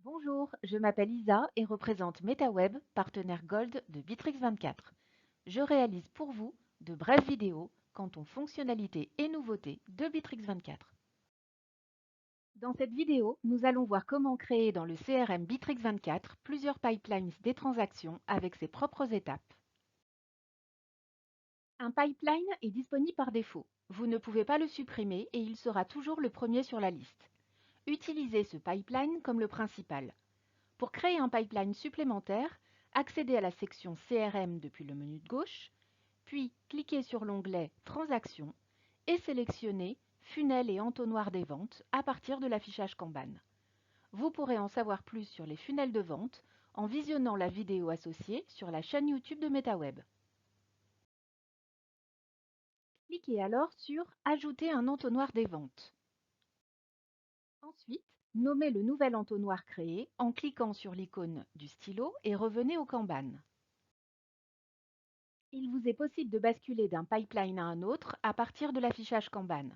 Bonjour, je m'appelle Isa et représente MetaWeb, partenaire Gold de Bitrix24. Je réalise pour vous de brèves vidéos quant aux fonctionnalités et nouveautés de Bitrix24. Dans cette vidéo, nous allons voir comment créer dans le CRM Bitrix24 plusieurs pipelines des transactions avec ses propres étapes. Un pipeline est disponible par défaut. Vous ne pouvez pas le supprimer et il sera toujours le premier sur la liste. Utilisez ce pipeline comme le principal. Pour créer un pipeline supplémentaire, accédez à la section CRM depuis le menu de gauche, puis cliquez sur l'onglet Transactions et sélectionnez Funnel et entonnoir des ventes à partir de l'affichage Kanban. Vous pourrez en savoir plus sur les funnels de vente en visionnant la vidéo associée sur la chaîne YouTube de MetaWeb. Cliquez alors sur Ajouter un entonnoir des ventes. Ensuite, nommez le nouvel entonnoir créé en cliquant sur l'icône du stylo et revenez au Kanban. Il vous est possible de basculer d'un pipeline à un autre à partir de l'affichage Kanban.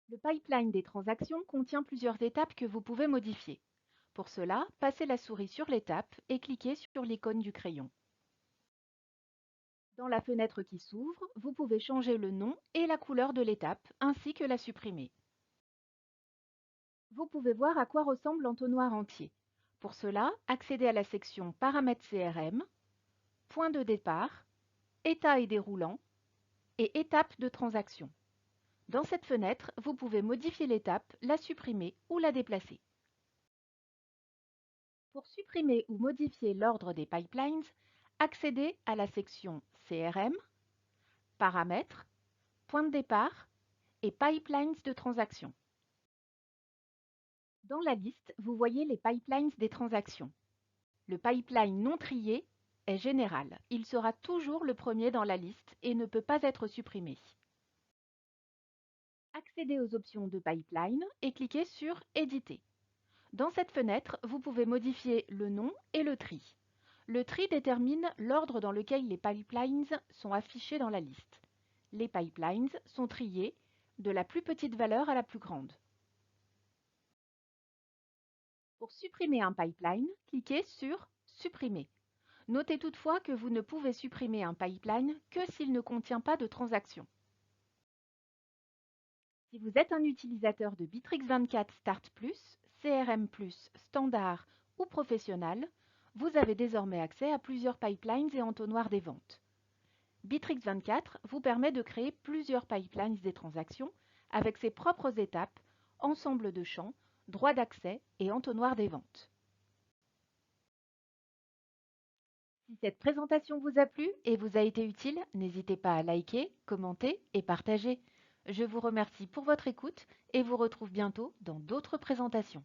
Le pipeline des transactions contient plusieurs étapes que vous pouvez modifier. Pour cela, passez la souris sur l'étape et cliquez sur l'icône du crayon. Dans la fenêtre qui s'ouvre, vous pouvez changer le nom et la couleur de l'étape, ainsi que la supprimer. Vous pouvez voir à quoi ressemble l'entonnoir entier. Pour cela, accédez à la section Paramètres CRM, Point de départ, État et déroulant et Étapes de transaction. Dans cette fenêtre, vous pouvez modifier l'étape, la supprimer ou la déplacer. Pour supprimer ou modifier l'ordre des pipelines, accédez à la section CRM, Paramètres, Point de départ et Pipelines de transaction. Dans la liste, vous voyez les pipelines des transactions. Le pipeline non trié est général. Il sera toujours le premier dans la liste et ne peut pas être supprimé. Accédez aux options de pipeline et cliquez sur Éditer. Dans cette fenêtre, vous pouvez modifier le nom et le tri. Le tri détermine l'ordre dans lequel les pipelines sont affichés dans la liste. Les pipelines sont triés de la plus petite valeur à la plus grande. Pour supprimer un pipeline, cliquez sur Supprimer. Notez toutefois que vous ne pouvez supprimer un pipeline que s'il ne contient pas de transaction. Si vous êtes un utilisateur de Bitrix24 Start Plus, CRM Plus, Standard ou Professionnel, vous avez désormais accès à plusieurs pipelines et entonnoirs des ventes. Bitrix24 vous permet de créer plusieurs pipelines des transactions avec ses propres étapes, ensemble de champs, droits d'accès et entonnoirs des ventes. Si cette présentation vous a plu et vous a été utile, n'hésitez pas à liker, commenter et partager. Je vous remercie pour votre écoute et vous retrouve bientôt dans d'autres présentations.